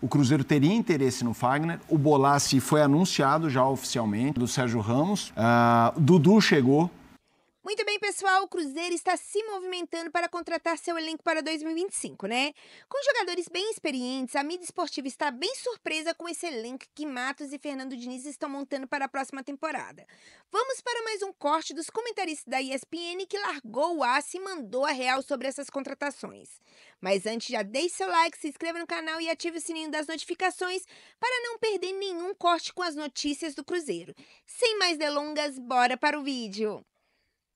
o Cruzeiro teria interesse no Fagner. O Bolassi foi anunciado já oficialmente, do Sérgio Ramos. Dudu chegou. Muito bem, pessoal, o Cruzeiro está se movimentando para contratar seu elenco para 2025, né? Com jogadores bem experientes, a mídia esportiva está bem surpresa com esse elenco que Matos e Fernando Diniz estão montando para a próxima temporada. Vamos para mais um corte dos comentaristas da ESPN que largou o aço e mandou a real sobre essas contratações. Mas antes, já deixe seu like, se inscreva no canal e ative o sininho das notificações para não perder nenhum corte com as notícias do Cruzeiro. Sem mais delongas, bora para o vídeo.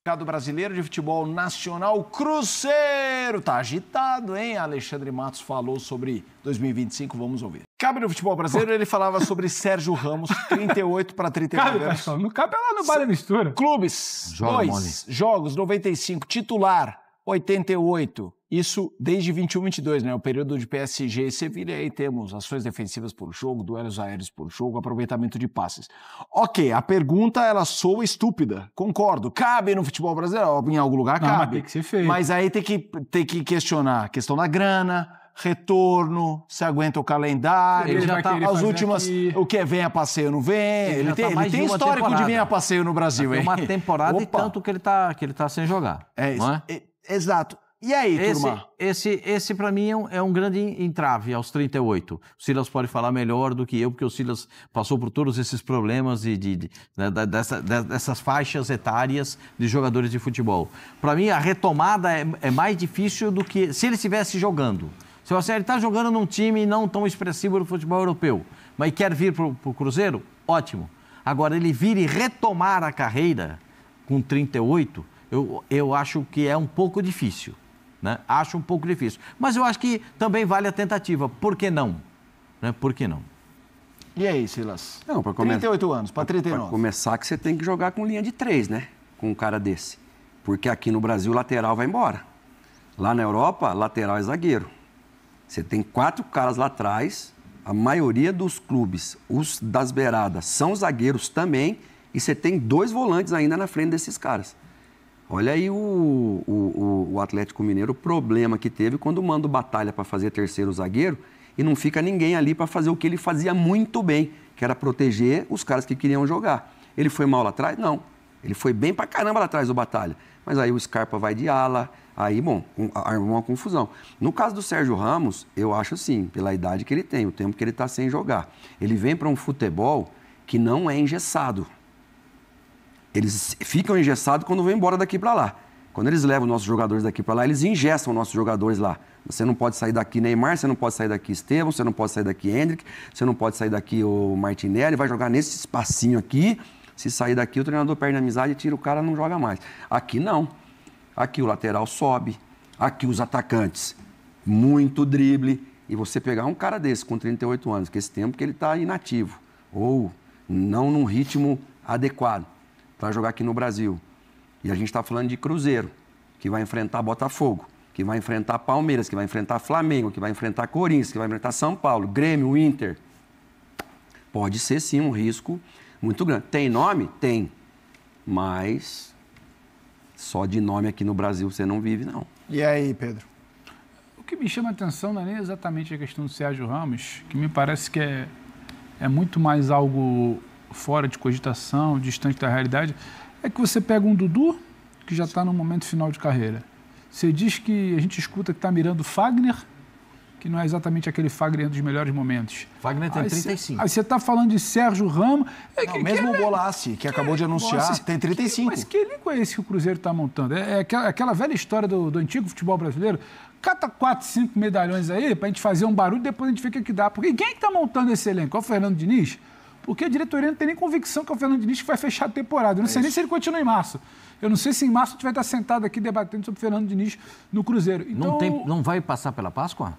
Mercado brasileiro de futebol nacional, Cruzeiro tá agitado, hein? Alexandre Matos falou sobre 2025, vamos ouvir. Cabe no futebol brasileiro, ele falava sobre Sérgio Ramos, 38 para 39 anos. Cabe, Pascoal, não cabe lá no Vale Mistura. Clubes, Joga 2 jogos, 95, titular, 88. Isso desde 21-22, né? O período de PSG e Sevilha, aí temos ações defensivas por jogo, duelos aéreos por jogo, aproveitamento de passes. Ok, a pergunta, ela soa estúpida, concordo. Cabe no futebol brasileiro? Em algum lugar cabe. Mas tem que ser feito. Mas aí tem que questionar a questão da grana, retorno, se aguenta o calendário. Ele já tá as últimas, aqui. O que vem a passeio não vem. Ele tem histórico de vir a passeio no Brasil, hein? Tem uma temporada e tanto que ele tá sem jogar. É isso. Não é? Exato. E aí, turma? Esse para mim é um grande entrave aos 38. O Silas pode falar melhor do que eu, porque o Silas passou por todos esses problemas dessas faixas etárias de jogadores de futebol. Para mim, a retomada é mais difícil do que se ele estivesse jogando. Se você está jogando num time não tão expressivo do futebol europeu, mas quer vir para o Cruzeiro, ótimo. Agora, ele vir e retomar a carreira com 38, eu acho que é um pouco difícil. Né? Acho um pouco difícil. Mas eu acho que também vale a tentativa. Por que não? Né? Por que não? E aí, Silas? Não, 38 anos, para 39. Para começar que você tem que jogar com linha de 3, né? Com um cara desse. Porque aqui no Brasil, o lateral vai embora. Lá na Europa, lateral é zagueiro. Você tem 4 caras lá atrás, a maioria dos clubes, os das beiradas, são zagueiros também, e você tem 2 volantes ainda na frente desses caras. Olha aí o Atlético Mineiro, o problema que teve quando manda o Batalha para fazer terceiro zagueiro e não fica ninguém ali para fazer o que ele fazia muito bem, que era proteger os caras que queriam jogar. Ele foi mal lá atrás? Não. Ele foi bem pra caramba lá atrás do Batalha. Mas aí o Scarpa vai de ala, aí, bom, armou uma confusão. No caso do Sérgio Ramos, eu acho assim, pela idade que ele tem, o tempo que ele está sem jogar. Ele vem para um futebol que não é engessado. Eles ficam engessados quando vão embora daqui para lá. Quando eles levam nossos jogadores daqui para lá, eles engessam nossos jogadores lá. Você não pode sair daqui Neymar, você não pode sair daqui Estevão, você não pode sair daqui Hendrick, você não pode sair daqui o Martinelli, vai jogar nesse espacinho aqui. Se sair daqui, o treinador perde a amizade e tira o cara, não joga mais. Aqui não. Aqui o lateral sobe, aqui os atacantes, muito drible. E você pegar um cara desse com 38 anos, que esse tempo que ele está inativo, ou não num ritmo adequado para jogar aqui no Brasil. E a gente está falando de Cruzeiro, que vai enfrentar Botafogo, que vai enfrentar Palmeiras, que vai enfrentar Flamengo, que vai enfrentar Corinthians, que vai enfrentar São Paulo, Grêmio, Inter. Pode ser, sim, um risco muito grande. Tem nome? Tem. Mas só de nome aqui no Brasil você não vive, não. E aí, Pedro? O que me chama a atenção não é nem exatamente a questão do Sérgio Ramos, que me parece que é muito mais algo fora de cogitação, distante da realidade, é que você pega um Dudu, que já está no momento final de carreira. Você diz que a gente escuta que está mirando Fagner, que não é exatamente aquele Fagner dos melhores momentos. Fagner tem 35. Aí você está falando de Sérgio Ramos... Não, mesmo o Bolassi, que acabou de anunciar, tem 35. Mas que elenco é esse que o Cruzeiro está montando? É aquela velha história do antigo futebol brasileiro. Cata 4, 5 medalhões aí para a gente fazer um barulho, depois a gente vê o que dá. Porque quem está montando esse elenco? É o Fernando Diniz? Porque a diretoria não tem nem convicção que é o Fernando Diniz que vai fechar a temporada. Eu não sei nem se ele continua em março. Eu não sei se em março a gente vai estar sentado aqui debatendo sobre o Fernando Diniz no Cruzeiro. Então, não vai passar pela Páscoa?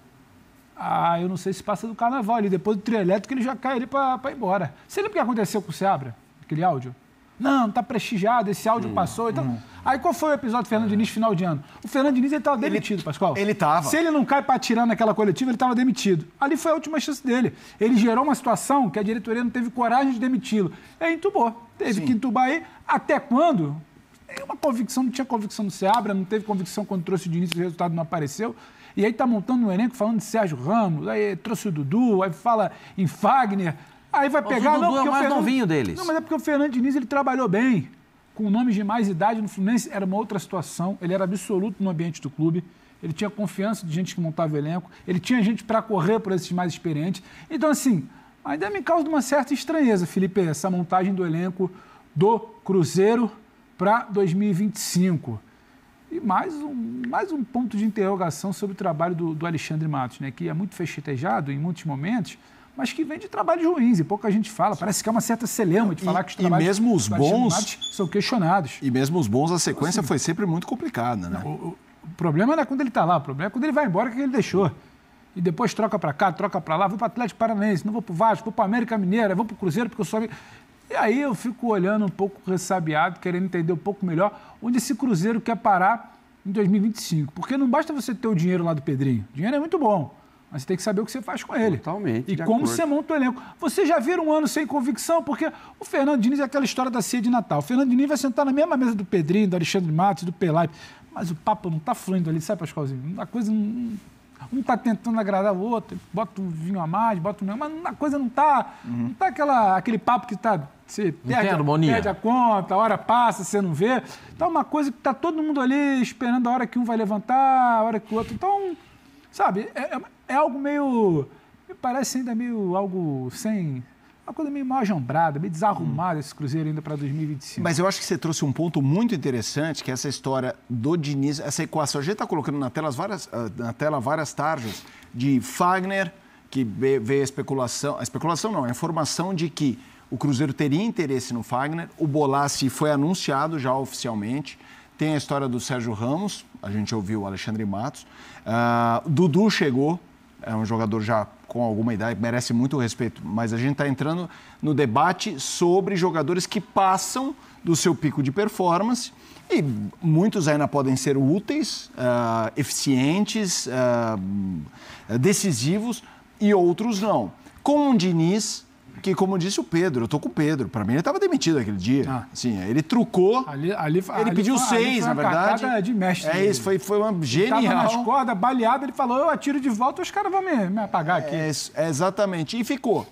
Eu não sei se passa do Carnaval ali. Depois do trio elétrico ele já cai ali para ir embora. Você lembra o que aconteceu com o Seabra? Aquele áudio? Não está prestigiado, esse áudio passou. Então... Aí qual foi o episódio do Fernando Diniz final de ano? O Fernando Diniz estava demitido, Pascoal. Ele estava. Se ele não cai para atirar naquela coletiva, ele estava demitido. Ali foi a última chance dele. Ele gerou uma situação que a diretoria não teve coragem de demiti-lo. Aí entubou. Teve que entubar aí. Até quando? Uma convicção, não tinha convicção no Seabra, não teve convicção quando trouxe o Diniz e o resultado não apareceu. E aí tá montando um elenco falando de Sérgio Ramos, aí trouxe o Dudu, aí fala em Fagner, aí vai pegar... O Dudu é o mais novinho deles. Não, mas é porque o Fernando Diniz, ele trabalhou bem, com nomes de mais idade no Fluminense, era uma outra situação, ele era absoluto no ambiente do clube, ele tinha confiança de gente que montava o elenco, ele tinha gente para correr por esses mais experientes. Então, assim, ainda me causa uma certa estranheza, Felipe, essa montagem do elenco do Cruzeiro para 2025. E mais um ponto de interrogação sobre o trabalho do Alexandre Matos, né, que é muito festejado em muitos momentos, mas que vem de trabalhos ruins e pouca gente fala. Parece que há uma certa celeuma de falar que os trabalhos mesmo os do Alexandre bons Matos são questionados. E mesmo os bons, a sequência foi sempre muito complicada, né? O problema não é quando ele está lá, o problema é quando ele vai embora, que ele deixou. E depois troca para cá, troca para lá, vou para o Atlético Paranaense, não vou para o Vasco, vou para o América Mineira, vou para o Cruzeiro, porque eu sou... E aí eu fico olhando um pouco ressabiado, querendo entender um pouco melhor onde esse Cruzeiro quer parar em 2025. Porque não basta você ter o dinheiro lá do Pedrinho. O dinheiro é muito bom, mas você tem que saber o que você faz com ele. Totalmente. E como você monta o elenco. Você já vira um ano sem convicção, porque o Fernando Diniz é aquela história da ceia de Natal. O Fernando Diniz vai sentar na mesma mesa do Pedrinho, do Alexandre Matos, do Pelai. Mas o papo não está fluindo ali, sabe, Pascoalzinho? A coisa não... Um está tentando agradar o outro, bota um vinho a mais, bota um... Mas a coisa não está... Não está aquele papo que está... Você perde a conta, a hora passa, você não vê. Então é uma coisa que está todo mundo ali esperando a hora que um vai levantar, a hora que o outro... Então, sabe, é algo meio... Me parece ainda meio algo sem... Uma coisa meio mal ajambrada, meio desarrumada esse Cruzeiro ainda para 2025. Mas eu acho que você trouxe um ponto muito interessante, que é essa história do Diniz, essa equação. A gente está colocando na tela várias tarjas de Fagner, que veio a especulação não, a informação de que o Cruzeiro teria interesse no Fagner, o Bolassi foi anunciado já oficialmente, tem a história do Sérgio Ramos, a gente ouviu o Alexandre Matos, Dudu chegou, é um jogador já com alguma idade, merece muito respeito, mas a gente está entrando no debate sobre jogadores que passam do seu pico de performance e muitos ainda podem ser úteis, eficientes, decisivos e outros não. Com o Diniz, que como disse o Pedro, eu tô com o Pedro, para mim ele estava demitido aquele dia. Sim, ele trucou, ele pediu 6, na verdade. De mestre. É isso, foi uma genial. Ele estava nas cordas, baleado, ele falou, eu atiro de volta, os caras vão me apagar aqui. Exatamente, e ficou.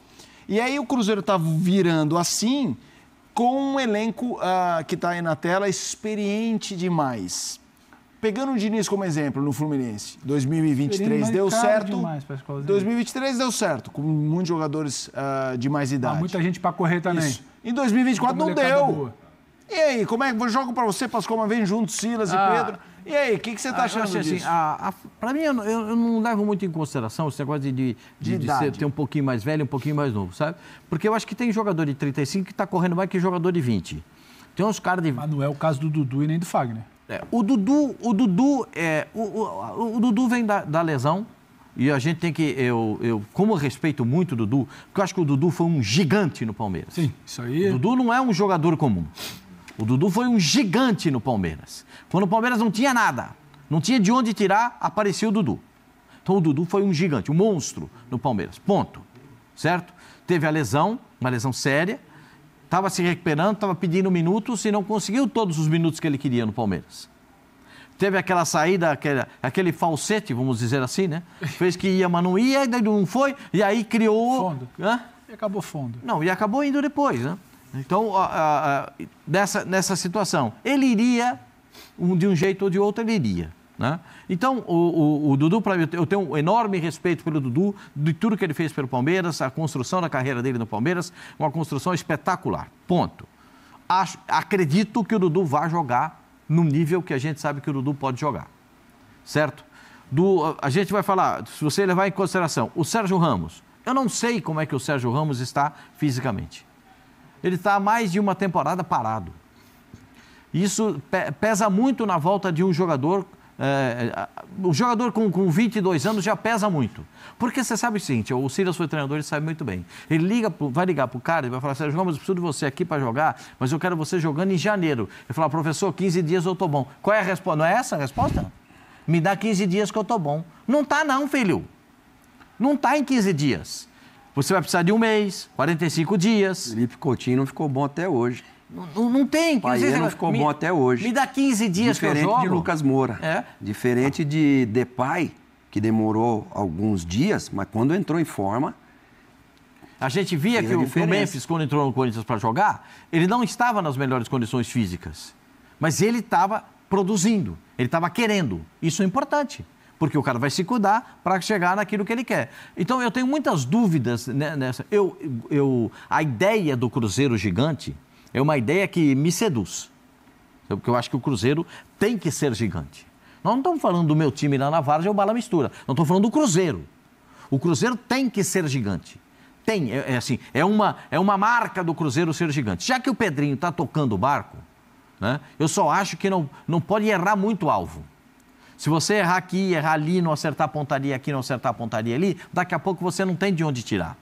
E aí o Cruzeiro tá virando assim, com um elenco que está aí na tela, experiente demais. Pegando o Diniz como exemplo no Fluminense, 2023 deu certo. Demais, 2023 deu certo, com muitos jogadores de mais idade. Muita gente para correr também. Isso. Em 2024 não deu. Boa. E aí, como é que eu jogo para você, Pascoal, uma vez juntos, Silas e Pedro? E aí, o que você está achando disso? Assim, para mim, eu não levo muito em consideração esse negócio de ter um pouquinho mais velho e um pouquinho mais novo, sabe? Porque eu acho que tem jogador de 35 que está correndo mais que jogador de 20. Tem uns caras de... Mas não é o caso do Dudu e nem do Fagner. O Dudu vem da lesão e a gente tem que... Como eu respeito muito o Dudu, porque eu acho que o Dudu foi um gigante no Palmeiras. Sim, isso aí... O Dudu não é um jogador comum. O Dudu foi um gigante no Palmeiras. Quando o Palmeiras não tinha nada, não tinha de onde tirar, aparecia o Dudu. Então o Dudu foi um gigante, um monstro no Palmeiras. Ponto. Certo? Teve a lesão, uma lesão séria. Estava se recuperando, estava pedindo minutos e não conseguiu todos os minutos que ele queria no Palmeiras. Teve aquela saída, aquele falsete, vamos dizer assim, né? Fez que ia, mas não ia, daí não foi, e aí criou... Fundo. E acabou fundo. Não, e acabou indo depois, né? Então, nessa situação, ele iria, de um jeito ou de outro, ele iria. Né? Então, o Dudu, para mim, eu tenho um enorme respeito pelo Dudu, de tudo que ele fez pelo Palmeiras, a construção da carreira dele no Palmeiras, uma construção espetacular. Ponto. Acredito que o Dudu vai jogar no nível que a gente sabe que o Dudu pode jogar. Certo? A gente vai falar, se você levar em consideração, o Sérgio Ramos. Eu não sei como é que o Sérgio Ramos está fisicamente. Ele está há mais de uma temporada parado. Isso pesa muito na volta de um jogador... o jogador com 22 anos já pesa muito. Porque você sabe o seguinte, o Silas foi treinador e sabe muito bem. Ele vai ligar para o cara e vai falar, Sérgio Ramos, eu preciso de você aqui para jogar, mas eu quero você jogando em janeiro. Ele fala, professor, 15 dias eu estou bom. Qual é a resposta? Não é essa a resposta? Me dá 15 dias que eu estou bom. Não está não, filho. Não está em 15 dias. Você vai precisar de um mês, 45 dias. Felipe Coutinho não ficou bom até hoje. Não tem. Paier não ficou bom até hoje. Me dá 15 dias que eu jogo. Diferente de Lucas Moura. Diferente de Depay, que demorou alguns dias, mas quando entrou em forma... A gente via que o Memphis, quando entrou no Corinthians para jogar, ele não estava nas melhores condições físicas, mas ele estava produzindo, ele estava querendo. Isso é importante, porque o cara vai se cuidar para chegar naquilo que ele quer. Então, eu tenho muitas dúvidas nessa. A ideia do Cruzeiro gigante é uma ideia que me seduz, porque eu acho que o Cruzeiro tem que ser gigante. Nós não estamos falando do meu time lá na Várzea ou Bala Mistura, nós estamos falando do Cruzeiro. O Cruzeiro tem que ser gigante. Tem, é uma marca do Cruzeiro ser gigante. Já que o Pedrinho está tocando o barco, né, eu só acho que não pode errar muito o alvo. Se você errar aqui, errar ali, não acertar a pontaria aqui, não acertar a pontaria ali, daqui a pouco você não tem de onde tirar.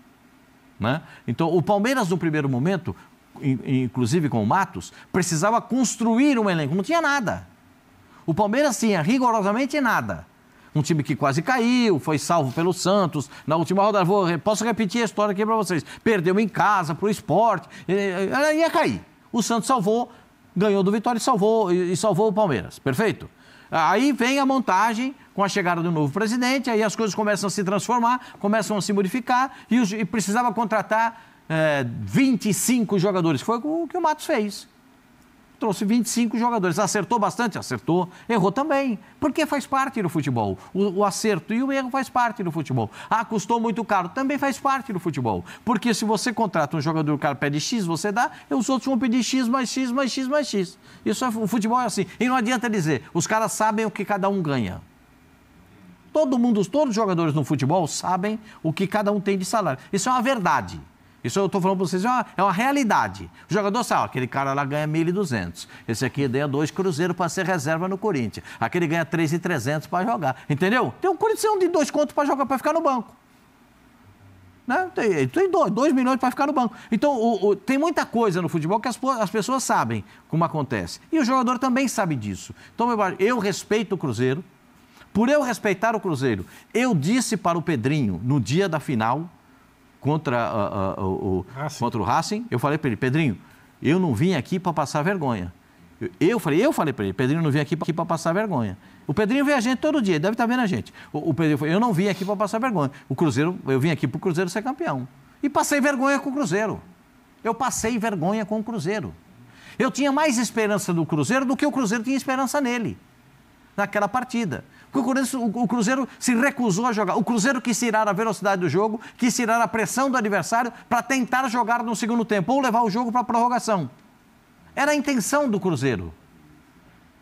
Né? Então, o Palmeiras, no primeiro momento, inclusive com o Matos, precisava construir um elenco. Não tinha nada. O Palmeiras tinha rigorosamente nada. Um time que quase caiu, foi salvo pelo Santos. Na última rodada, posso repetir a história aqui para vocês. Perdeu em casa para o Sport, ia cair. O Santos salvou, ganhou do Vitória e salvou o Palmeiras. Perfeito? Aí vem a montagem com a chegada do novo presidente, aí as coisas começam a se transformar, começam a se modificar e precisava contratar 25 jogadores. Foi o que o Matos fez. Trouxe 25 jogadores. Acertou bastante? Acertou. Errou também. Porque faz parte do futebol. O acerto e o erro faz parte do futebol. Custou muito caro. Também faz parte do futebol. Porque se você contrata um jogador, o cara pede X, você dá, e os outros vão pedir X, mais X, mais X, mais X. O futebol é assim. E não adianta dizer, os caras sabem o que cada um ganha. Todos os jogadores no futebol sabem o que cada um tem de salário. Isso é uma verdade. Isso eu estou falando para vocês, é uma realidade. O jogador sabe, aquele cara lá ganha 1.200. Esse aqui ganha 2 cruzeiros para ser reserva no Corinthians. Aquele ganha 3.300 para jogar. Entendeu? Tem um Corinthians de 2 contos para jogar, para ficar no banco. Né? Tem 2 milhões para ficar no banco. Então, tem muita coisa no futebol que as pessoas sabem como acontece. E o jogador também sabe disso. Então, eu respeito o Cruzeiro. Por eu respeitar o Cruzeiro, eu disse para o Pedrinho, no dia da final... Contra o Racing, eu falei para ele, Pedrinho, eu não vim aqui para passar vergonha. Eu falei para ele, Pedrinho não vim aqui para passar vergonha. O Pedrinho vê a gente todo dia, deve estar vendo a gente. O Pedrinho falou, eu não vim aqui para passar vergonha. O Cruzeiro, eu vim aqui para o Cruzeiro ser campeão. E passei vergonha com o Cruzeiro. Eu passei vergonha com o Cruzeiro. Eu tinha mais esperança do Cruzeiro do que o Cruzeiro tinha esperança nele, naquela partida. Porque o Cruzeiro se recusou a jogar. O Cruzeiro quis tirar a velocidade do jogo, quis tirar a pressão do adversário para tentar jogar no segundo tempo, ou levar o jogo para a prorrogação. Era a intenção do Cruzeiro.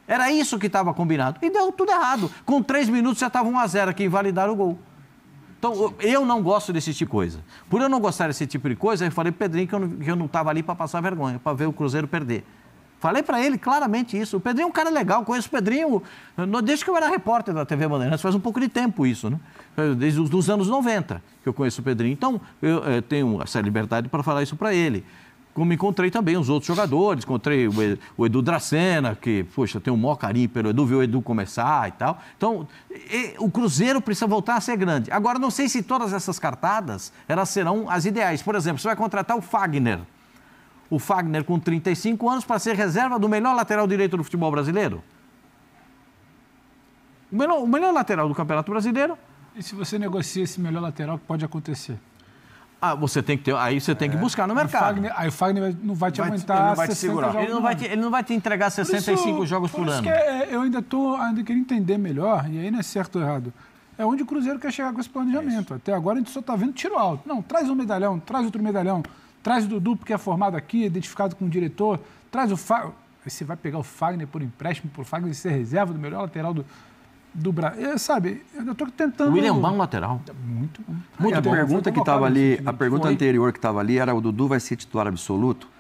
Era isso que estava combinado. E deu tudo errado. Com 3 minutos já estava 1-0 que invalidaram o gol. Então, eu não gosto desse tipo de coisa. Por eu não gostar desse tipo de coisa, eu falei para o Pedrinho que eu não estava ali para passar vergonha, para ver o Cruzeiro perder. Falei para ele claramente isso. O Pedrinho é um cara legal, conheço o Pedrinho desde que eu era repórter da TV Bandeirantes, faz um pouco de tempo isso, né? Desde os anos 90 que eu conheço o Pedrinho. Então, eu tenho essa liberdade para falar isso para ele. Como encontrei também os outros jogadores, encontrei o Edu Dracena, que, poxa, tenho um maior carinho pelo Edu, viu o Edu começar e tal. Então, o Cruzeiro precisa voltar a ser grande. Agora, não sei se todas essas cartadas, elas serão as ideais. Por exemplo, você vai contratar o Fagner. O Fagner com 35 anos para ser reserva do melhor lateral direito do futebol brasileiro? O melhor lateral do Campeonato Brasileiro. E se você negocia esse melhor lateral, o que pode acontecer? Você tem que ter, aí você tem que buscar no mercado. Aí o Fagner não vai te aguentar. Ele não vai te segurar. Ele não vai te entregar 65 jogos por ano. Eu ainda queria entender melhor, e aí não é certo ou errado. É onde o Cruzeiro quer chegar com esse planejamento. Isso. Até agora a gente só está vendo tiro alto. Não, traz um medalhão, traz outro medalhão. Traz o Dudu, porque é formado aqui, identificado com o diretor. Traz o Fagner. Aí você vai pegar o Fagner por empréstimo, por Fagner ser reserva do melhor lateral do Brasil. Sabe, eu estou tentando... O William bom lateral. Muito bom. Muito bom. Pergunta que estava ali, a pergunta anterior que estava ali era: o Dudu vai ser titular absoluto?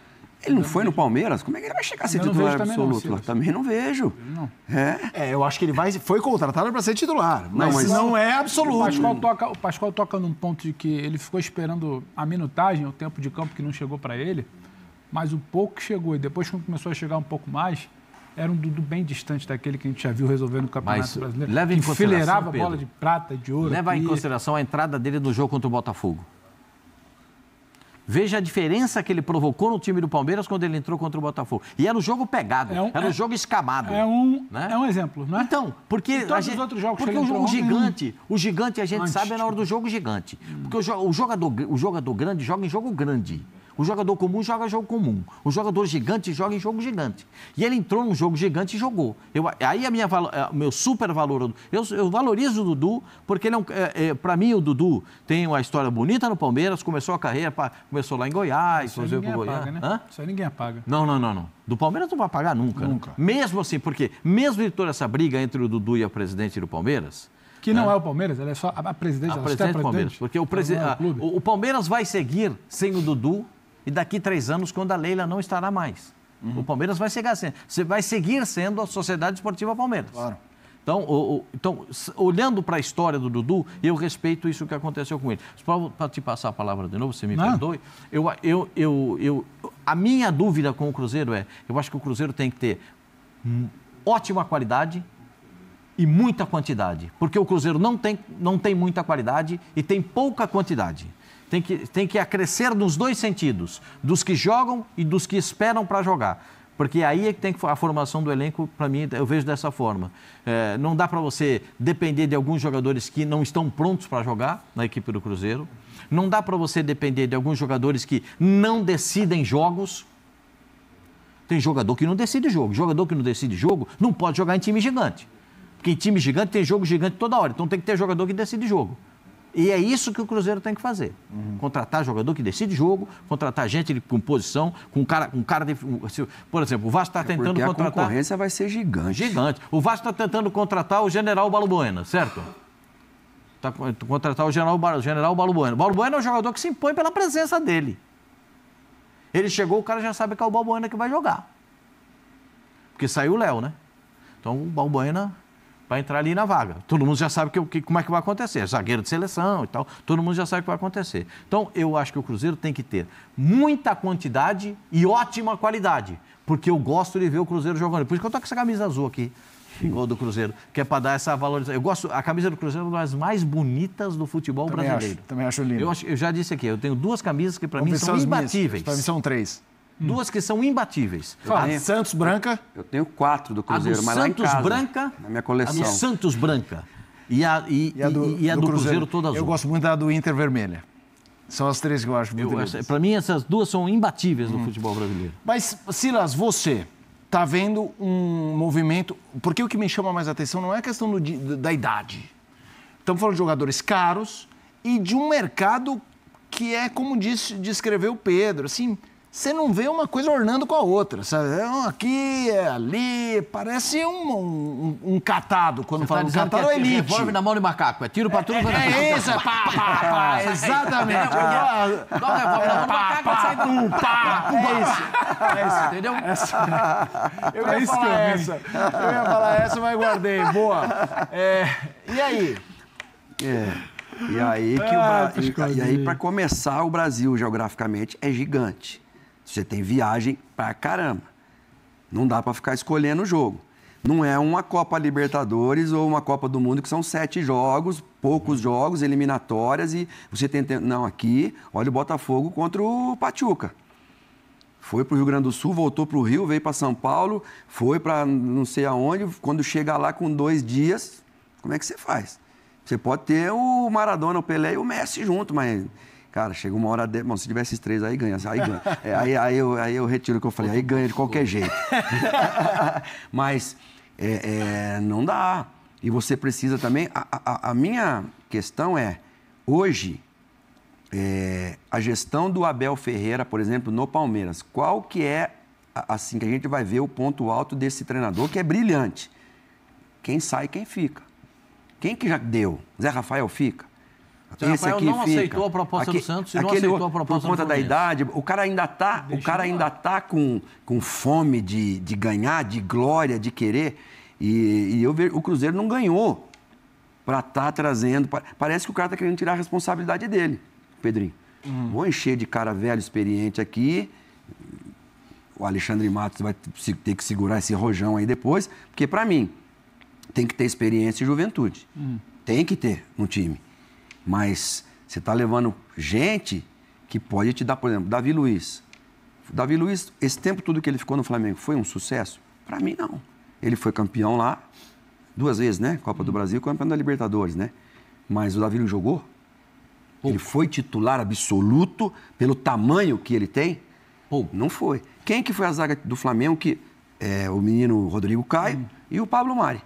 Ele não foi no Palmeiras? Como é que ele vai chegar a ser titular absoluto? Também não vejo. Não. Eu acho que ele foi contratado para ser titular, mas não é absoluto. O Pascoal toca num ponto de que ele ficou esperando a minutagem, o tempo de campo que não chegou para ele, mas o pouco que chegou, e depois quando começou a chegar um pouco mais, era um Dudu bem distante daquele que a gente já viu resolver no Campeonato Brasileiro. Leva em consideração, enfileirava bola de prata, de ouro. Leva em consideração a entrada dele no jogo contra o Botafogo. Veja a diferença que ele provocou no time do Palmeiras quando ele entrou contra o Botafogo. E era um jogo pegado, era um jogo escamado. É um exemplo, não é? Então, porque os outros jogos porque o gigante a gente sabe é na hora do jogo gigante. Porque o jogador grande joga em jogo grande. O jogador comum joga em jogo comum. O jogador gigante joga em jogo gigante. E ele entrou num jogo gigante e jogou. Aí meu super valor... Eu valorizo o Dudu, porque ele para mim, o Dudu tem uma história bonita no Palmeiras, começou a carreira, começou lá em Goiás, Isso aí ninguém apaga, né? Isso aí ninguém apaga. Não. Do Palmeiras não vai apagar nunca. Nunca. Né? Mesmo assim, porque mesmo em toda essa briga entre o Dudu e a presidente do Palmeiras... Que não é o Palmeiras, ela é só a presidente. A presidente do Palmeiras. Porque o Palmeiras vai seguir sem o Dudu e daqui 3 anos, quando a Leila não estará mais. O Palmeiras vai seguir sendo a Sociedade Esportiva Palmeiras. Claro. Então, olhando para a história do Dudu, eu respeito isso que aconteceu com ele. Para te passar a palavra de novo, você me perdoe, a minha dúvida com o Cruzeiro eu acho que o Cruzeiro tem que ter ótima qualidade e muita quantidade. Porque o Cruzeiro não tem muita qualidade e tem pouca quantidade. Tem que acrescer nos 2 sentidos, dos que jogam e dos que esperam para jogar. Porque aí é que tem a formação do elenco, para mim, eu vejo dessa forma. Não dá para você depender de alguns jogadores que não estão prontos para jogar na equipe do Cruzeiro. Não dá para você depender de alguns jogadores que não decidem jogos. Tem jogador que não decide jogo. Jogador que não decide jogo não pode jogar em time gigante. Porque em time gigante tem jogo gigante toda hora. Então tem que ter jogador que decide jogo. E é isso que o Cruzeiro tem que fazer. Contratar jogador que decide jogo, contratar gente com posição, com cara de... Por exemplo, o Vasco está tentando contratar... a concorrência vai ser gigante. Gigante. O Vasco está tentando contratar o General Balbuena, certo? Contratar o General Balbuena. O Balbuena é um jogador que se impõe pela presença dele. Ele chegou, o cara já sabe que é o Balbuena que vai jogar. Porque saiu o Léo, né? Então o Balbuena... vai entrar ali na vaga. Todo mundo já sabe como é que vai acontecer. Zagueiro de seleção e tal, todo mundo já sabe o que vai acontecer. Então, eu acho que o Cruzeiro tem que ter muita quantidade e ótima qualidade, porque eu gosto de ver o Cruzeiro jogando. Por isso que eu tô com essa camisa azul aqui, igual do Cruzeiro, que é para dar essa valorização. A camisa do Cruzeiro é uma das mais bonitas do futebol brasileiro. Também acho lindo. Eu já disse aqui, eu tenho 2 camisas que para mim são imbatíveis. Para mim são 3. 2 que são imbatíveis. A Santos Branca. Eu tenho 4 do Cruzeiro, mas lá em casa. A do Santos Branca. Na minha coleção. A do Santos Branca. E a do Cruzeiro toda azul. Eu gosto muito da do Inter vermelha. São as 3 que eu acho muito lindas. Para mim, essas 2 são imbatíveis no futebol brasileiro. Mas, Silas, você está vendo um movimento... Porque o que me chama mais a atenção não é a questão da idade. Estamos falando de jogadores caros e de um mercado que é, como descreveu o Pedro, assim... Você não vê uma coisa ornando com a outra, sabe? Aqui, ali, parece um catado. Quando fala de catado, é elite. Revólver na mão de macaco, é tiro pra tudo. É isso, pá, exatamente. Dá um revólver na mão de macaco, sai do pá. É isso, entendeu? Eu ia falar essa, mas guardei, boa. E aí? E aí, para começar, o Brasil, geograficamente, é gigante. Você tem viagem pra caramba. Não dá para ficar escolhendo o jogo. Não é uma Copa Libertadores ou uma Copa do Mundo que são 7 jogos, poucos jogos, eliminatórias e você tem... Não, aqui, olha o Botafogo contra o Pachuca. Foi para o Rio Grande do Sul, voltou para o Rio, veio para São Paulo, foi para não sei aonde. Quando chega lá com 2 dias, como é que você faz? Você pode ter o Maradona, o Pelé e o Messi junto, mas... Cara, chega uma hora... Bom, se tivesse esses 3 aí, ganha. Aí ganha. Aí eu retiro o que eu falei. Aí ganha de qualquer jeito. Mas não dá. E você precisa também... A minha questão é... Hoje, a gestão do Abel Ferreira, por exemplo, no Palmeiras. Qual que é, assim, que a gente vai ver o ponto alto desse treinador, que é brilhante? Quem sai, quem fica. Quem que já deu? Zé Rafael fica? Zé Rafael não aceitou a proposta do Santos e não aceitou a proposta do Fluminense. Por conta da idade, o cara ainda tá com fome de ganhar, de glória, de querer. E eu vejo, o Cruzeiro não ganhou para estar trazendo... Parece que o cara está querendo tirar a responsabilidade dele, Pedrinho. Vou encher de cara velho, experiente aqui. O Alexandre Matos vai ter que segurar esse rojão aí depois. Porque, para mim, tem que ter experiência e juventude. Tem que ter no time. Mas você está levando gente que pode te dar, por exemplo, Davi Luiz. Davi Luiz, esse tempo todo que ele ficou no Flamengo, foi um sucesso? Para mim, não. Ele foi campeão lá 2 vezes, né? Copa do Brasil e campeão da Libertadores, né? Mas o Davi Luiz jogou? Ele foi titular absoluto pelo tamanho que ele tem? Não foi. Quem que foi a zaga do Flamengo? Que é o menino Rodrigo Caio e o Pablo Mari.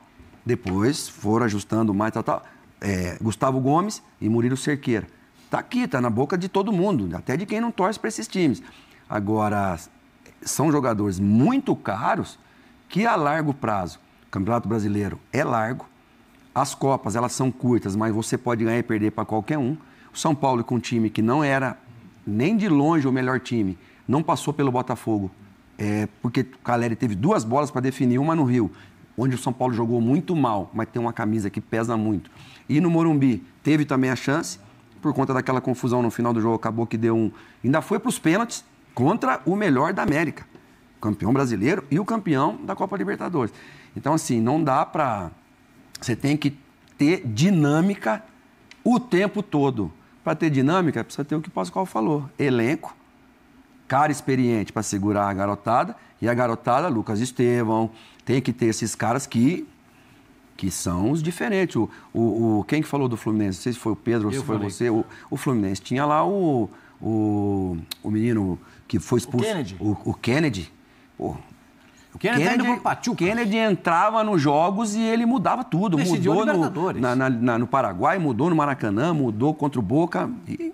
Depois foram ajustando mais, Gustavo Gomes e Murilo Cerqueira. Tá aqui, tá na boca de todo mundo, até de quem não torce para esses times. Agora, são jogadores muito caros que a largo prazo, o Campeonato Brasileiro é largo, as Copas, elas são curtas, mas você pode ganhar e perder para qualquer um. O São Paulo, com um time que não era nem de longe o melhor time, não passou pelo Botafogo, porque o Caleri teve 2 bolas para definir, uma no Rio, onde o São Paulo jogou muito mal, mas tem uma camisa que pesa muito. E no Morumbi, teve também a chance, por conta daquela confusão no final do jogo, acabou que deu um... Ainda foi para os pênaltis contra o melhor da América, o campeão brasileiro e o campeão da Copa Libertadores. Então, assim, não dá para... Você tem que ter dinâmica o tempo todo. Para ter dinâmica, precisa ter o que o Pascoal falou. Elenco, cara experiente para segurar a garotada. E a garotada, Lucas Estevão, tem que ter esses caras que são os diferentes. Quem que falou do Fluminense? Não sei se foi o Pedro ou se foi você. O Fluminense tinha lá o menino que foi expulso. O Kennedy. Pô, O Kennedy tá indo pro Pachuca. Kennedy entrava nos jogos e ele mudava tudo. Decidiu mudou Libertadores. no Paraguai, mudou no Maracanã, mudou contra o Boca. E,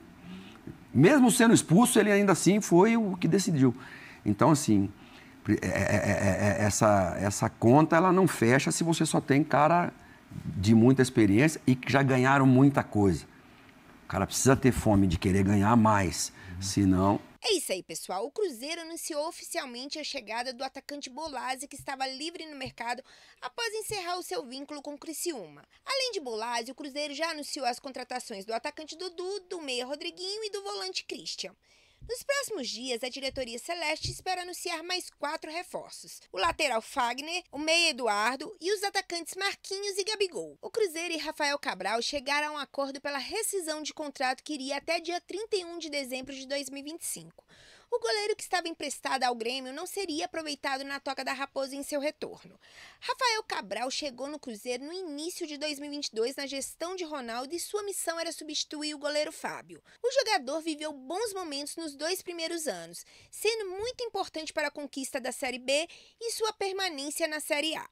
mesmo sendo expulso, ele ainda assim foi o que decidiu. Então, assim, essa conta ela não fecha se você só tem cara de muita experiência e que já ganharam muita coisa. O cara precisa ter fome de querer ganhar mais, senão... É isso aí, pessoal. O Cruzeiro anunciou oficialmente a chegada do atacante Bolazzi, que estava livre no mercado após encerrar o seu vínculo com o Criciúma. Além de Bolazzi, o Cruzeiro já anunciou as contratações do atacante Dudu, do meia Rodriguinho e do volante Christian. Nos próximos dias, a diretoria celeste espera anunciar mais 4 reforços: o lateral Fagner, o meia Eduardo e os atacantes Marquinhos e Gabigol. O Cruzeiro e Rafael Cabral chegaram a um acordo pela rescisão de contrato que iria até dia 31 de dezembro de 2025. O goleiro que estava emprestado ao Grêmio não seria aproveitado na Toca da Raposa em seu retorno. Rafael Cabral chegou no Cruzeiro no início de 2022 na gestão de Ronaldo e sua missão era substituir o goleiro Fábio. O jogador viveu bons momentos nos 2 primeiros anos, sendo muito importante para a conquista da Série B e sua permanência na Série A.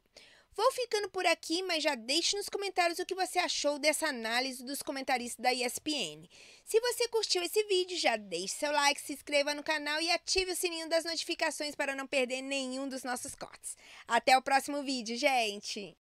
Vou ficando por aqui, mas já deixe nos comentários o que você achou dessa análise dos comentaristas da ESPN. Se você curtiu esse vídeo, já deixe seu like, se inscreva no canal e ative o sininho das notificações para não perder nenhum dos nossos cortes. Até o próximo vídeo, gente!